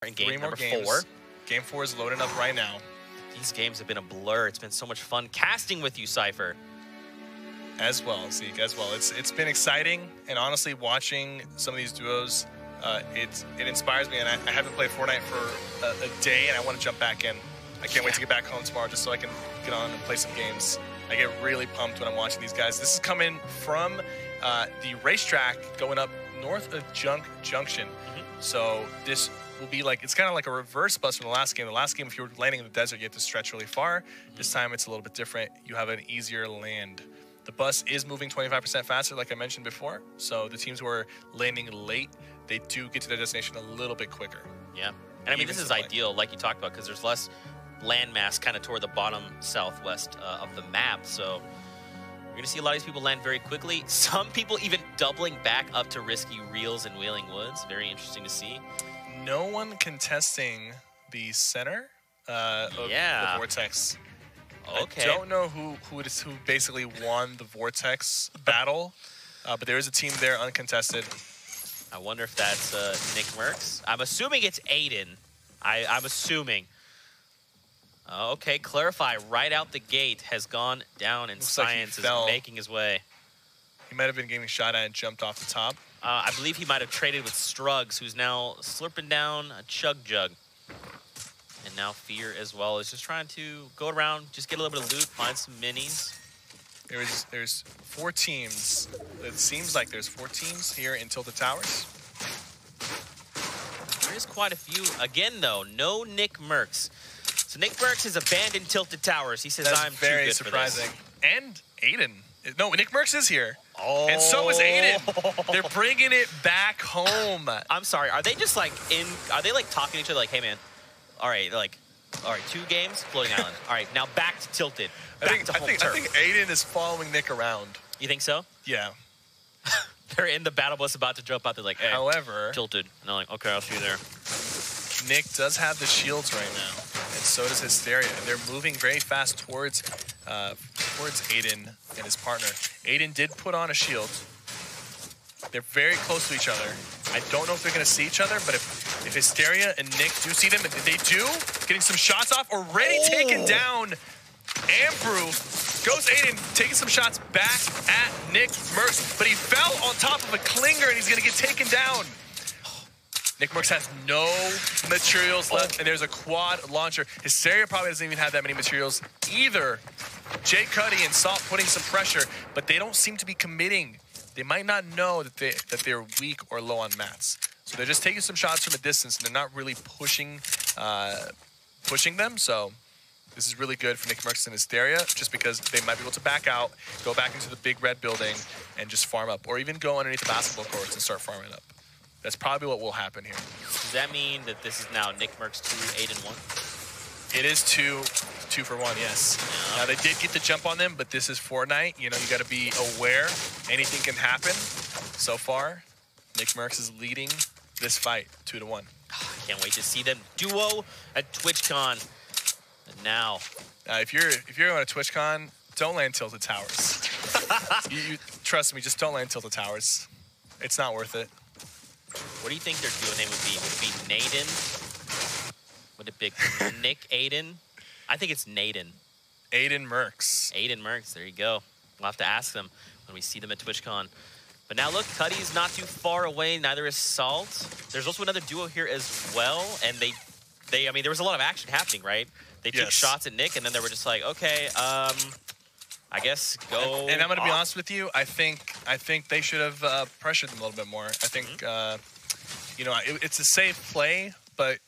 in game 3 more number games. 4. Game 4 is loading up right now. These games have been a blur. It's been so much fun casting with you, Cypher. As well, Zeke, as well. It's been exciting, and honestly, watching some of these duos, it inspires me, and I haven't played Fortnite for a day, and I want to jump back in. I can't wait to get back home tomorrow just so I can get on and play some games. I get really pumped when I'm watching these guys. This is coming from the racetrack going up north of Junction. So this will be like, it's kind of like a reverse bus from the last game. The last game, if you were landing in the desert, you have to stretch really far. This time, it's a little bit different. You have an easier land. The bus is moving 25% faster, like I mentioned before. So the teams who are landing late, they do get to their destination a little bit quicker. Yeah. And I mean, this is ideal, like you talked about, because there's less landmass kind of toward the bottom southwest of the map. So you're going to see a lot of these people land very quickly. Some people even doubling back up to risky reels in Wailing Woods. Very interesting to see. No one contesting the center of the Vortex. Okay. I don't know who basically won the Vortex battle, but there is a team there uncontested. I wonder if that's Nick Merckx. I'm assuming it's Aiden. I'm assuming. Okay, Clarify right out the gate has gone down, and Science is making his way. He might have been getting shot at and jumped off the top. I believe he might have traded with Strugs, who's now slurping down a Chug Jug. And now Fear as well is just trying to go around, just get a little bit of loot, find some minis. There's 4 teams. It seems like there's 4 teams here in Tilted Towers. There is quite a few. Again, though, no Nick Merckx. So Nick Merckx has abandoned Tilted Towers. He says, I'm very too good surprising. for this. And Aiden. No, Nick Merckx is here. Oh. And so is Aiden. They're bringing it back home. I'm sorry. Are they just like are they like talking to each other like, hey, man, all right, like, all right, 2 games, Floating Island. All right, now back to Tilted. Back to home turf. I think Aiden is following Nick around. You think so? Yeah. They're in the battle bus about to jump out. They're like, hey, however, Tilted. And I'm like, okay, I'll see you there. Nick does have the shields right now, and so does Hysteria. And they're moving very fast towards Aiden and his partner. Aiden did put on a shield. They're very close to each other. I don't know if they're going to see each other, but if Hysteria and Nick do see them, and they do, getting some shots off, already taken down. Ambrew goes Aiden, taking some shots back at Nick Merckx, but he fell on top of a clinger, and he's going to get taken down. Nick Merckx has no materials left, and there's a quad launcher. Hysteria probably doesn't even have that many materials either. Jay Cuddy and Salt putting some pressure, but they don't seem to be committing. They might not know that they're weak or low on mats. So they're just taking some shots from a distance, and they're not really pushing them. So this is really good for Nick Merckx and Hysteria, just because they might be able to back out, go back into the big red building, and just farm up, or even go underneath the basketball courts and start farming up. That's probably what will happen here. Does that mean that this is now Nick Merckx 2, Aiden 1? It is two for 1, yes. Yeah. Now, they did get the jump on them, but this is Fortnite. You know, you got to be aware. Anything can happen. So far, Nick Merckx is leading this fight 2-1. I can't wait to see them duo at TwitchCon. And now, if you're on a TwitchCon, don't land Tilted Towers. you trust me, just don't land Tilted Towers. It's not worth it. What do you think their duo name would be? Would it be Naden? Would it be Nick Aiden? I think it's Naden. Aiden Merckx. Aiden Merckx, there you go. We'll have to ask them when we see them at TwitchCon. But now look, Cuddy's not too far away, neither is Salt. There's also another duo here as well, and I mean, there was a lot of action happening, right? They took shots at Nick, and then they were just like, okay, I guess go. And I'm going to be honest with you. I think they should have pressured them a little bit more. I think, you know, it's a safe play, but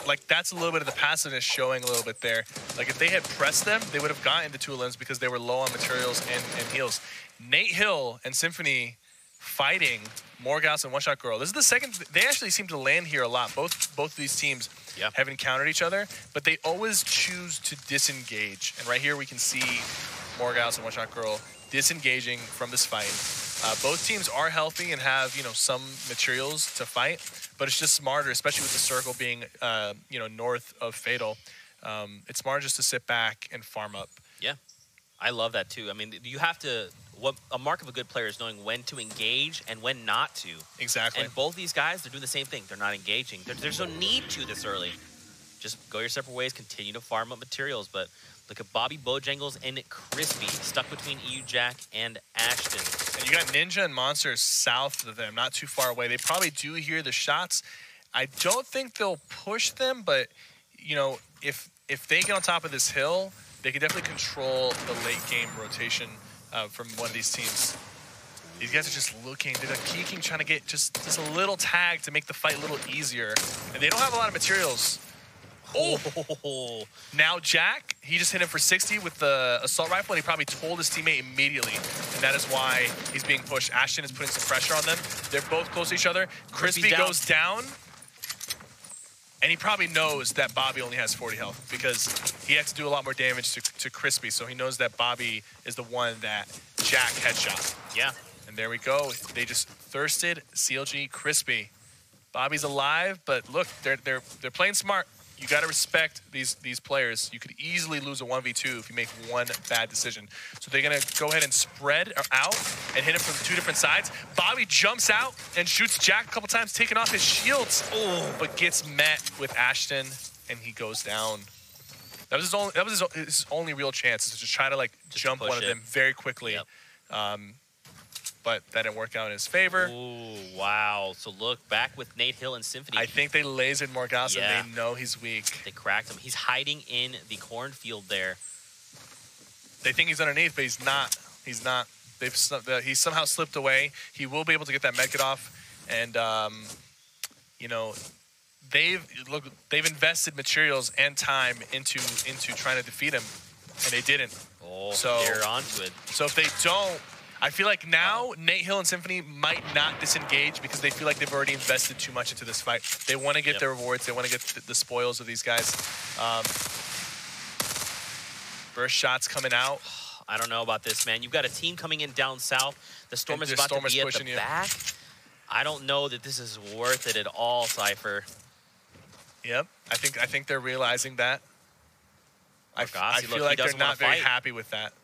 like that's a little bit of the passiveness showing a little bit there. Like if they had pressed them, they would have gotten the 2 limbs because they were low on materials and heals. Nate Hill and Symphony fighting Morgas and One Shot Girl. This is the second. They actually seem to land here a lot. Both of these teams have encountered each other, but they always choose to disengage. And right here we can see Morgas and One Shot Girl disengaging from this fight. Both teams are healthy and have, you know, some materials to fight, but it's just smarter, especially with the circle being, you know, north of Fatal. It's smarter just to sit back and farm up. Yeah, I love that too. I mean, you have to what a mark of a good player is knowing when to engage and when not to. Exactly. And both these guys, they're doing the same thing. They're not engaging. There's no need to this early. Just go your separate ways, continue to farm up materials. But look at Bobby, Bojangles, and Crispy stuck between EU Jack and Ashton. And you got Ninja and Monsters south of them, not too far away. They probably do hear the shots. I don't think they'll push them, but, you know, if they get on top of this hill, they can definitely control the late game rotation from one of these teams. These guys are just looking. They're like peeking, trying to get just a little tag to make the fight a little easier. And they don't have a lot of materials. Oh! Now Jack, he just hit him for 60 with the assault rifle, and he probably told his teammate immediately. And that is why he's being pushed. Ashton is putting some pressure on them. They're both close to each other. Crispy goes down. And he probably knows that Bobby only has 40 health because he had to do a lot more damage to Crispy. So he knows that Bobby is the one that Jack headshot. Yeah. And there we go. They just thirsted CLG Crispy. Bobby's alive, but look, they're playing smart. You got to respect these players. You could easily lose a 1v2 if you make one bad decision. So they're going to go ahead and spread out and hit him from two different sides. Bobby jumps out and shoots Jack a couple times, taking off his shields, but gets met with Ashton, and he goes down. That was his only real chance, is to try to like jump one of them very quickly. Yep. But that didn't work out in his favor. Ooh, wow. So look, back with Nate Hill and Symphony. I think they lasered Morgasa, Yeah. and they know he's weak. They cracked him. He's hiding in the cornfield there. They think he's underneath, but he's not. He's not. He's somehow slipped away. He will be able to get that medkit off, and you know, they've invested materials and time into trying to defeat him, and they didn't. Oh, so they're onto it. So if they don't, I feel like now Nate Hill and Symphony might not disengage because they feel like they've already invested too much into this fight. They want to get their rewards. They want to get the spoils of these guys. Burst shots coming out. I don't know about this, man. You've got a team coming in down south. The Storm is about to be at the back. I don't know that this is worth it at all, Cypher. Yep, I think they're realizing that. I feel like they're not very happy with that.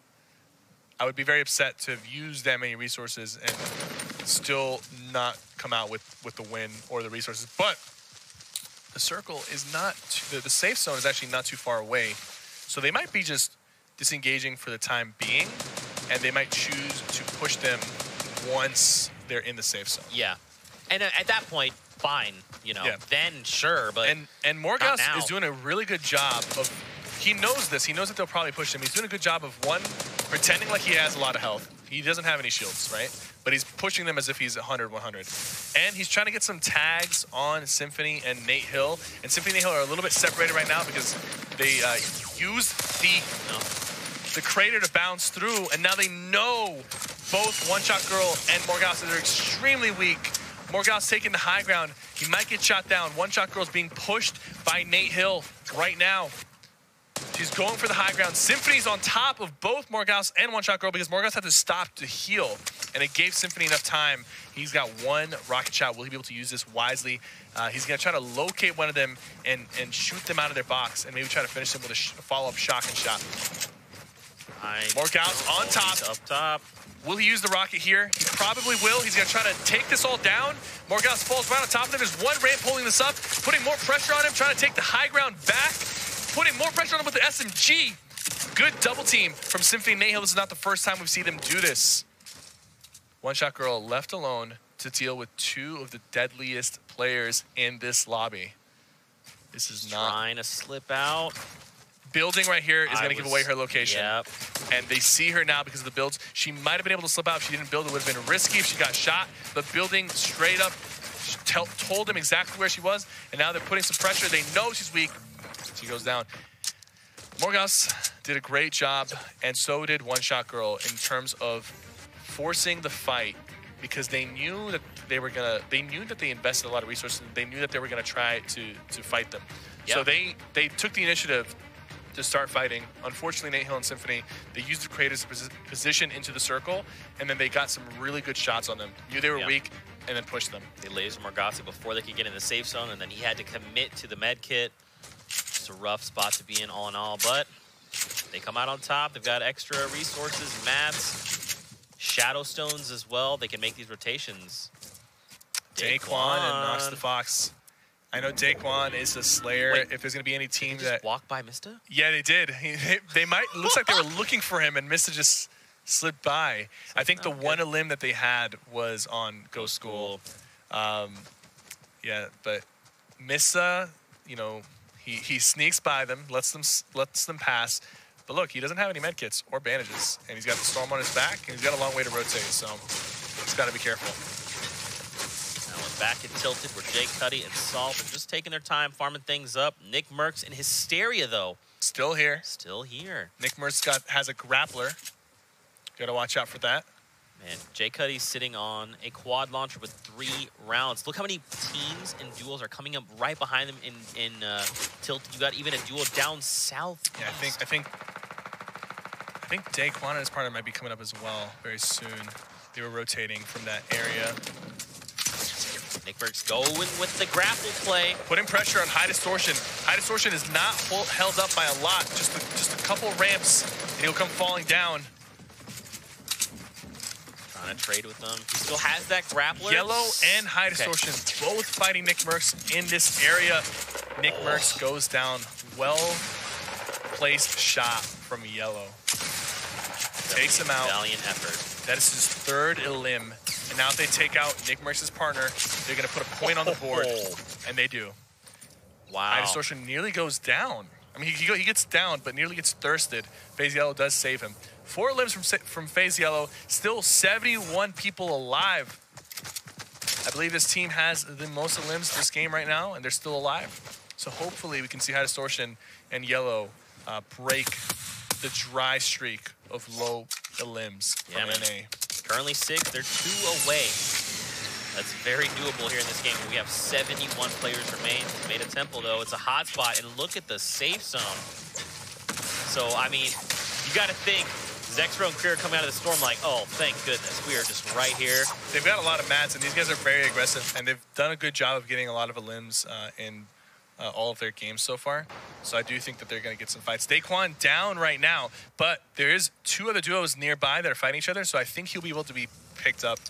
I would be very upset to have used that many resources and still not come out with the win or the resources. But the circle is not, the safe zone is actually not too far away. So they might be just disengaging for the time being, and they might choose to push them once they're in the safe zone. Yeah. And at that point, fine, you know, then sure, but and Morgas is doing a really good job of, he knows this, he knows that they'll probably push him. He's doing a good job of, one, pretending like he has a lot of health. He doesn't have any shields, right? But he's pushing them as if he's 100, 100. And he's trying to get some tags on Symphony and Nate Hill. And Symphony and Nate Hill are a little bit separated right now because they used the crater to bounce through, and now they know both One Shot Girl and Morgas are extremely weak. Morgas taking the high ground. He might get shot down. One Shot Girl's being pushed by Nate Hill right now. She's going for the high ground. Symphony's on top of both Morgas and One Shot Girl because Morgas had to stop to heal, and it gave Symphony enough time. He's got one rocket shot. Will he be able to use this wisely? He's going to try to locate one of them and shoot them out of their box and maybe try to finish them with a follow-up shotgun shot. Morgas on top. Up top. Will he use the rocket here? He probably will. He's going to try to take this all down. Morgas falls right on top of him. There's one ramp holding this up, putting more pressure on him, trying to take the high ground back, putting more pressure on him with the SMG. Good double team from Symphony and Nate Hill. This is not the first time we've seen them do this. One Shot Girl left alone to deal with two of the deadliest players in this lobby. This is not... Trying to slip out. Building right here is going to give away her location. Yep. And they see her now because of the builds. She might have been able to slip out if she didn't build. It would have been risky if she got shot. But building straight up told them exactly where she was. And now they're putting some pressure. They know she's weak. She goes down. Morgas did a great job, and so did One Shot Girl in terms of forcing the fight, because they knew that they were gonna. They knew that they invested a lot of resources. They knew that they were gonna try to fight them. Yep. So they took the initiative to start fighting. Unfortunately, Nate Hill and Symphony, they used the creators position into the circle, and then they got some really good shots on them. Knew they were weak, and then pushed them. They lasered Morgasi before they could get in the safe zone, and then he had to commit to the med kit. It's a rough spot to be in all, but they come out on top. They've got extra resources, mats, Shadow Stones as well. They can make these rotations. Daquan and Nox the Fox. I know Daquan is a slayer. Wait, if there's going to be any team did they just walk by Mista? Yeah, they did. They might. Looks like they were looking for him, and Mista just slipped by. I think the one elim that they had was on Go School. Yeah, but Mista, you know, he sneaks by them, lets them pass. But look, he doesn't have any medkits or bandages, and he's got the storm on his back, and he's got a long way to rotate. So he's got to be careful. Back and tilted where Jay Cuddy and Salt are just taking their time, farming things up. Nick Merckx in Hysteria, though. Still here. Still here. Nick Merckx has a grappler. Got to watch out for that. Man, Jay Cuddy's sitting on a quad launcher with 3 rounds. Look how many teams and duels are coming up right behind them in Tilted. You got even a duel down south. Yeah, I think Daquan and his partner might be coming up as well very soon. They were rotating from that area. Nick Merckx going with the grapple play. Putting pressure on High Distortion. High Distortion is not held up by a lot. Just a couple ramps, and he'll come falling down. Trying to trade with them. He still has that grappler. Yellow and High Distortion both fighting Nick Merckx in this area. Nick Merckx goes down. Well-placed shot from Yellow. Takes him out. Valiant effort. That is his 3rd elim. And now if they take out Nick Merckx's partner, they're going to put a point on the board. And they do. Wow. High Distortion nearly goes down. I mean, he gets down, but nearly gets thirsted. FaZe Yellow does save him. 4 limbs from FaZe Yellow. Still 71 people alive. I believe this team has the most limbs this game right now, and they're still alive. So hopefully we can see High Distortion and Yellow break the dry streak of low limbs from NA. Currently 6, they're 2 away. That's very doable here in this game. We have 71 players remain. Made a temple though. It's a hot spot, and look at the safe zone. So I mean, you got to think Zexro and Krier coming out of the storm like, oh, thank goodness, we are just right here. They've got a lot of mats, and these guys are very aggressive, and they've done a good job of getting a lot of limbs in all of their games so far. So I do think that they're going to get some fights. Daquan down right now, but there is 2 other duos nearby that are fighting each other, so I think he'll be able to be picked up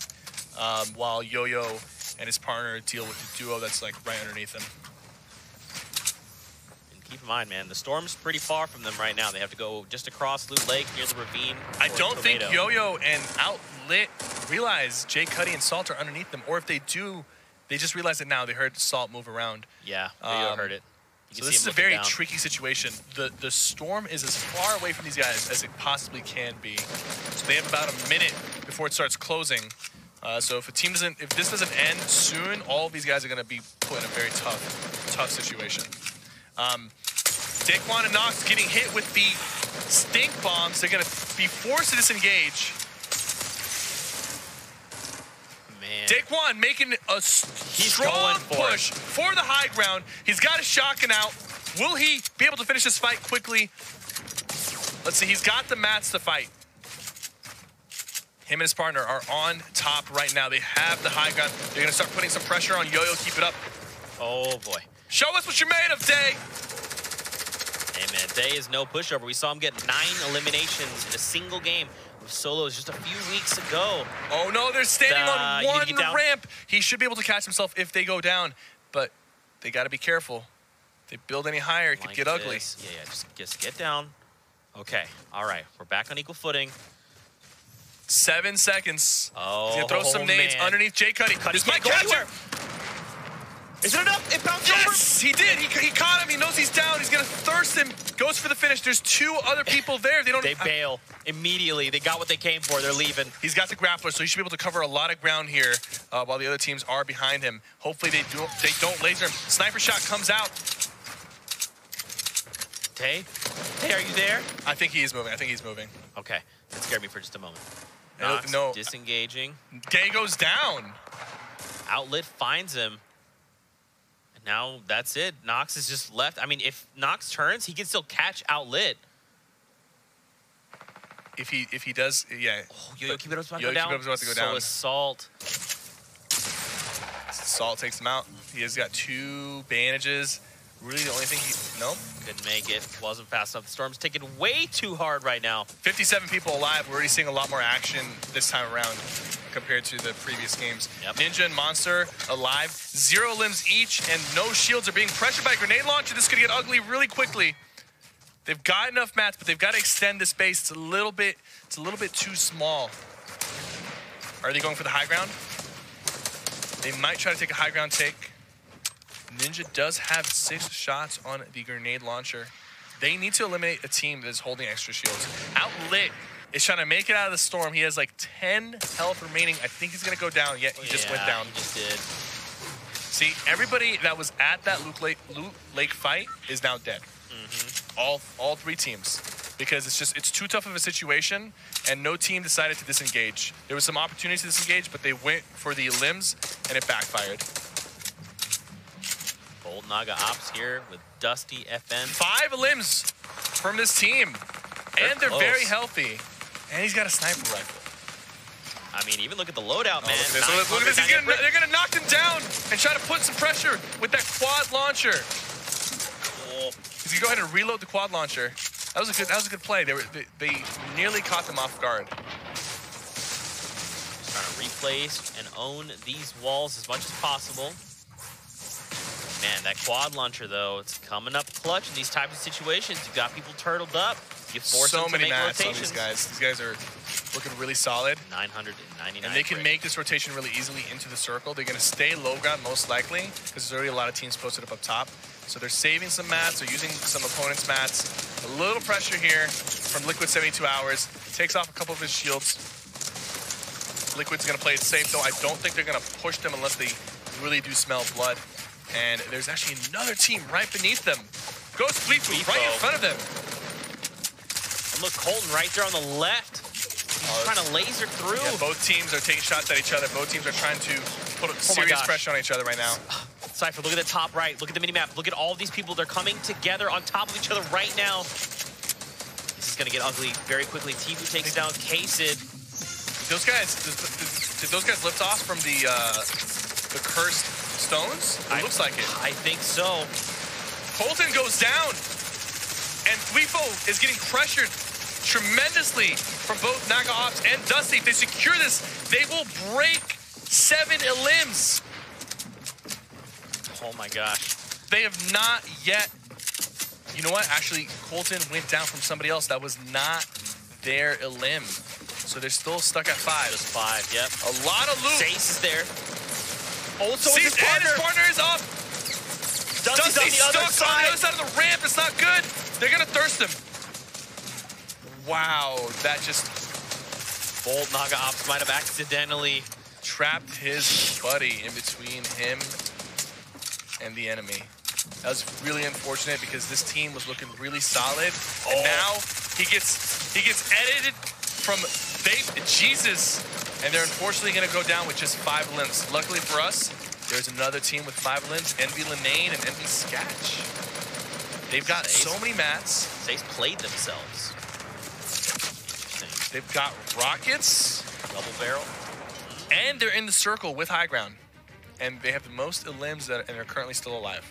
while Yo-Yo and his partner deal with the duo that's like right underneath them. And keep in mind, man, the storm's pretty far from them right now. They have to go just across Loot Lake near the ravine. I don't think Yo-Yo and Outlit realize Jay Cuddy and Salt are underneath them, or if they do, they just realize it now. They heard Salt move around. Yeah, Yo-Yo heard it. So this is a very tricky situation. The storm is as far away from these guys as it possibly can be. So they have about a minute before it starts closing. So if this doesn't end soon, all of these guys are going to be put in a very tough situation. Daquan and Nox getting hit with the stink bombs. They're going to be forced to disengage. Man. Daquan making a strong push for the high ground. He's got a shotgun out. Will he be able to finish this fight quickly? Let's see. He's got the mats to fight. Him and his partner are on top right now. They have the high ground. They're going to start putting some pressure on Yo-Yo. Keep it up. Oh, boy. Show us what you're made of, Day. Hey, man. Day is no pushover. We saw him get 9 eliminations in a single game with solos just a few weeks ago. Oh, no. They're standing on one ramp. He should be able to catch himself if they go down, but they got to be careful. If they build any higher, it could get ugly. Yeah, just get down. Okay. All right. We're back on equal footing. 7 seconds. Oh, he's gonna throw some nades underneath Jay Cuddy. This might catch him. Is it enough? It bounced over. Yes, he did. He caught him. He knows he's down. He's gonna thirst him. Goes for the finish. There's 2 other people there. They bail immediately. They got what they came for. They're leaving. He's got the grappler, so he should be able to cover a lot of ground here while the other teams are behind him. Hopefully they don't laser him. Sniper shot comes out. Tay, are you there? I think he is moving. Okay, that scared me for just a moment. No. Disengaging. Day goes down. Outlet finds him. And now that's it. Nox is just left. I mean, if Nox turns, he can still catch Outlet. If he does, yeah. Oh, Yo-Yo keep it up, about to go down. So is Salt. Salt takes him out. He has got 2 bandages. Really, the only thing nope. Couldn't make it. Wasn't fast enough. The Storm's taking way too hard right now. 57 people alive. We're already seeing a lot more action this time around compared to the previous games. Yep. Ninja and Monster alive. 0 limbs each, and no shields are being pressured by a grenade launcher. This could get ugly really quickly. They've got enough mats, but they've got to extend this base. It's a little bit too small. Are they going for the high ground? They might try to take a high ground take. Ninja does have 6 shots on the grenade launcher. They need to eliminate a team that is holding extra shields. Outlit is trying to make it out of the storm. He has like 10 health remaining. I think he's going to go down, yet he just went down. He just did. See, everybody that was at that Loot Lake fight is now dead. All 3 teams. Because it's too tough of a situation, and no team decided to disengage. There was some opportunity to disengage, but they went for the limbs, and it backfired. Bold Naga Ops here with Dusty FN. 5 limbs from this team, and they're close. very healthy. And he's got a sniper rifle. I mean, even look at the loadout, man. Look at this. They're gonna knock him down and try to put some pressure with that quad launcher. He's gonna go ahead and reload the quad launcher. That was a good play. They nearly caught them off guard. Trying to replace and own these walls as much as possible. Man, that quad launcher, though, it's coming up clutch in these types of situations. You've got people turtled up. You force them to make rotations. On these guys. These guys are looking really solid. 999. And they can make this rotation really easily into the circle. They're going to stay low ground most likely because there's already a lot of teams posted up top. So they're saving some mats. They're using some opponents' mats. A little pressure here from Liquid 72 Hours. Takes off a couple of his shields. Liquid's going to play it safe, though. I don't think they're going to push them unless they really do smell blood. And there's actually another team right beneath them. Ghost Fleet right in front of them. And look, Colton right there on the left. He's trying to laser through. Yeah, both teams are taking shots at each other. Both teams are trying to put serious pressure on each other right now. Cypher, look at the top right. Look at the mini-map. Look at all of these people. They're coming together on top of each other right now. This is going to get ugly very quickly. Tibu takes down K-Sid. Those guys, did those guys lift off from the cursed stones? It looks like it. I think so. Colton goes down, and Thweefo is getting pressured tremendously from both Naga Ops and Dusty. If they secure this, they will break 7 limbs. Oh my gosh. They have not yet. You know what? Actually, Colton went down from somebody else that was not their limb. So they're still stuck at 5. Just 5, yep. A lot of loot. Sace is there. Oh, so Sace and his partner is up. Dusty's on the stuck on the other side of the ramp. It's not good. They're going to thirst him. Wow, that just... Bold Naga Ops might have accidentally trapped his buddy in between him and the enemy. That was really unfortunate because this team was looking really solid. And now he gets edited from Jesus, and they're unfortunately going to go down with just 5 limbs. Luckily for us, there's another team with 5 limbs, Envy Linane and Envy Sketch. They've got so many mats. Sace played themselves. Interesting. They've got rockets. Double barrel. And they're in the circle with high ground. And they have the most limbs and are currently still alive.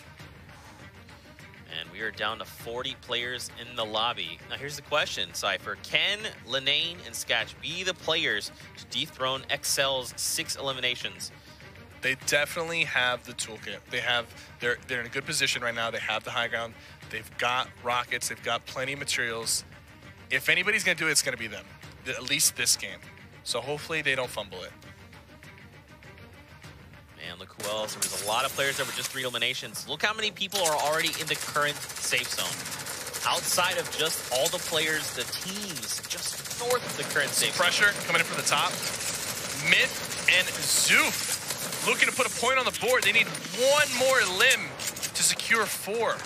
And we are down to 40 players in the lobby. Now here's the question, Cypher. Can Linane and Sketch be the players to dethrone XL's 6 eliminations? They definitely have the toolkit. They're in a good position right now. They have the high ground. They've got rockets. They've got plenty of materials. If anybody's going to do it, it's going to be them. At least this game. So hopefully they don't fumble it. Man, look who else. There was a lot of players that were just 3 eliminations. Look how many people are already in the current safe zone. Outside of just all the players, the teams just north of the current safe zone. Pressure coming in from the top. Myth and Zoof looking to put a point on the board. They need 1 more limb to secure 4.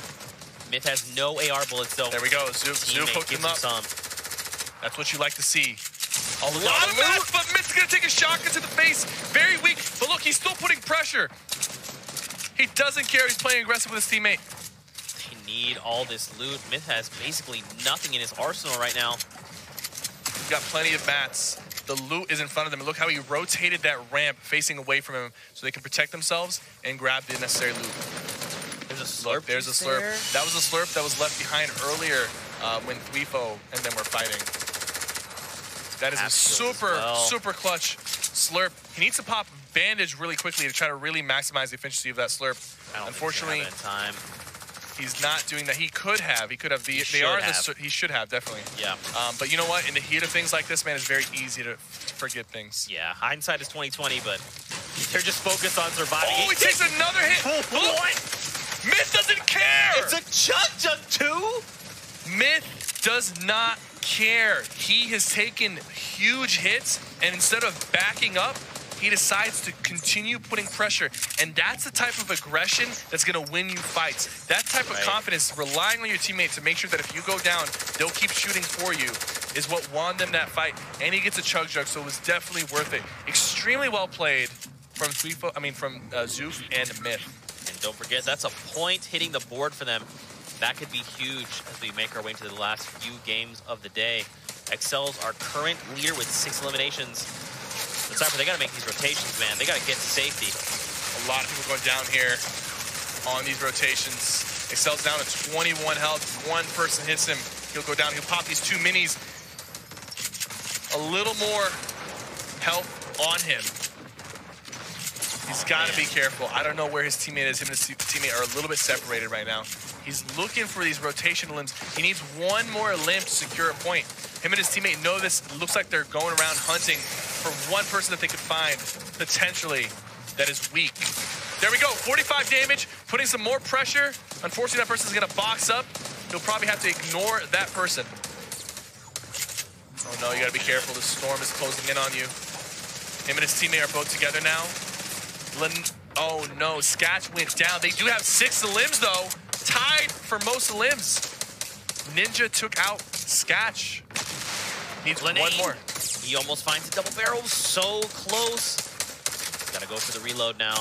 Myth has no AR bullets, though. There we go. Zoof hooked him up. That's what you like to see. A lot of mats, but Myth's going to take a shotgun to the face. Very weak, but look, he's still putting pressure. He doesn't care. He's playing aggressive with his teammate. They need all this loot. Myth has basically nothing in his arsenal right now. He's got plenty of mats. The loot is in front of them. And look how he rotated that ramp facing away from him so they can protect themselves and grab the necessary loot. There's a slurp. Look, there's a slurp. There. That was a slurp that was left behind earlier when Thweefo and them were fighting. That is a super clutch slurp. He needs to pop bandage really quickly to try to really maximize the efficiency of that slurp. Unfortunately, he's not doing that. He could have. He should have, definitely. Yeah. But you know what? In the heat of things like this, man, it's very easy to forget things. Yeah. Hindsight is 20/20, but they're just focused on surviving. Oh, he takes another hit. What? Myth doesn't care. It's a chug too. Myth does not care. He has taken huge hits, and instead of backing up, he decides to continue putting pressure. And that's the type of aggression that's going to win you fights. That type of confidence, relying on your teammate to make sure that if you go down, they'll keep shooting for you, is what won them that fight. And he gets a chug jug, so it was definitely worth it. Extremely well played from Zoof and Myth. And don't forget, that's a point hitting the board for them. That could be huge as we make our way into the last few games of the day. Excel's our current leader with 6 eliminations. But Cypher, they got to make these rotations, man. They got to get to safety. A lot of people going down here on these rotations. Excel's down to 21 health. One person hits him, he'll go down. He'll pop these 2 minis. A little more health on him. He's got to be careful. I don't know where his teammate is. Him and his teammate are a little bit separated right now. He's looking for these rotation limbs. He needs one more limb to secure a point. Him and his teammate know this. It looks like they're going around hunting for one person that they could find, potentially, that is weak. There we go, 45 damage, putting some more pressure. Unfortunately, that person's gonna box up. He'll probably have to ignore that person. Oh no, you gotta be careful. The storm is closing in on you. Him and his teammate are both together now. Oh no, Skatch went down. They do have 6 limbs though. Tied for most limbs. Ninja took out Skatch. Needs one more. He almost finds a double barrel. So close. Gotta go for the reload now.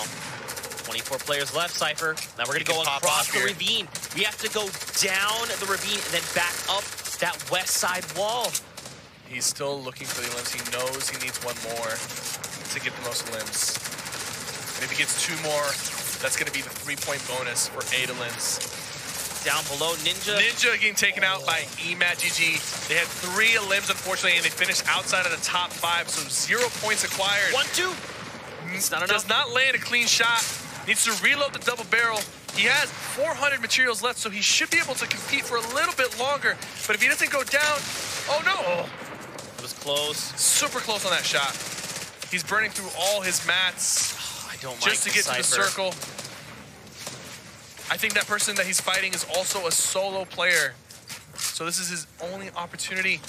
24 players left, Cypher. Now we're gonna go across the ravine. We have to go down the ravine and then back up that west side wall. He's still looking for the limbs. He knows he needs one more to get the most limbs. And if he gets 2 more, that's going to be the 3-point bonus for 8 limbs. Down below, Ninja. Ninja getting taken out by EMAT-GG. They had 3 limbs, unfortunately, and they finished outside of the top 5, so 0 points acquired. 1-2. It's not enough. Does not land a clean shot. Needs to reload the double barrel. He has 400 materials left, so he should be able to compete for a little bit longer. But if he doesn't go down, oh no! It was close. Super close on that shot. He's burning through all his mats. Just to get to the circle. I think that person that he's fighting is also a solo player. So this is his only opportunity.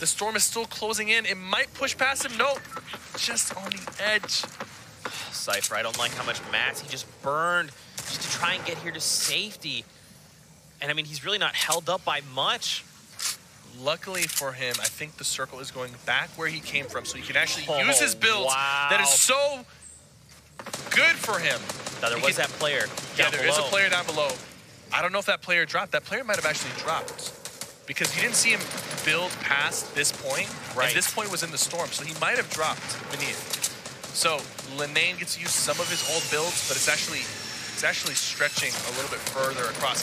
The storm is still closing in. It might push past him. Nope. Just on the edge. Cypher, I don't like how much mats he just burned just to try and get here to safety. And I mean, he's really not held up by much. Luckily for him, I think the circle is going back where he came from, so he can actually use his builds. That is so good for him. Now there was that player down below. There is a player down below. I don't know if that player dropped. That player might have actually dropped because you didn't see him build past this point. Right. And this point was in the storm, so he might have dropped beneath. So Linane gets to use some of his old builds, but it's actually stretching a little bit further across.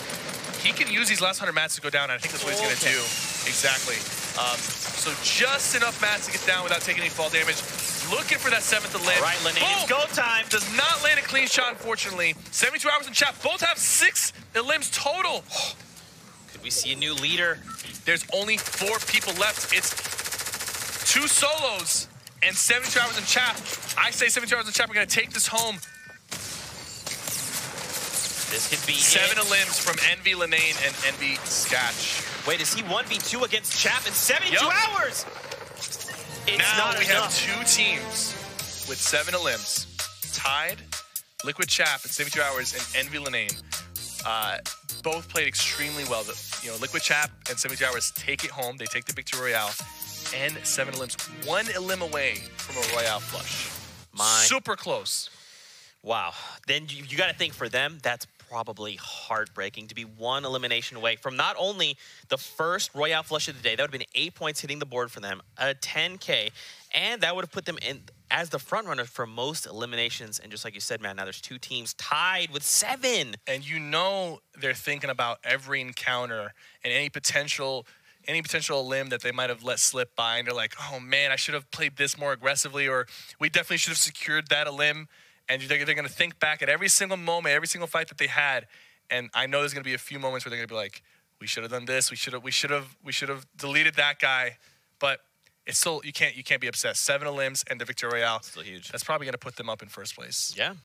He can use these last 100 mats to go down, and I think that's what he's going to do. Exactly. So just enough mats to get down without taking any fall damage. Looking for that 7th limb. All right, Linane, it's go time. Does not land a clean shot, unfortunately. 72 hours and Chap both have 6 limbs total. Could we see a new leader? There's only 4 people left. It's 2 solos and 72 hours and Chap. I say 72 hours and Chap are going to take this home. This could be 7 limbs from Envy Linane and Envy Skatch. Wait, is he 1v2 against Chap in 72 hours? It's now not we enough. have 2 teams with 7 limbs. Tied, Liquid Chap at 72 hours and Envy Linane. Both played extremely well. Liquid Chap and 72 hours take it home. They take the victory Royale. And 7 limbs, 1 elim away from a Royale flush. Super close. Wow. Then you got to think for them, that's probably heartbreaking to be 1 elimination away from not only the first Royale flush of the day, that would have been 8 points hitting the board for them, a 10K, and that would have put them in as the front runner for most eliminations. And just like you said, man, now there's 2 teams tied with 7. And you know they're thinking about every encounter and any potential limb that they might have let slip by, and they're like, oh man, I should have played this more aggressively, or we definitely should have secured that limb. And they're going to think back at every single moment, every single fight that they had. And I know there's going to be a few moments where they're going to be like, we should have done this, we should have deleted that guy. But it's still, you can't be upset. 7 limbs and the Victory Royale. Still huge. That's probably going to put them up in first place. Yeah.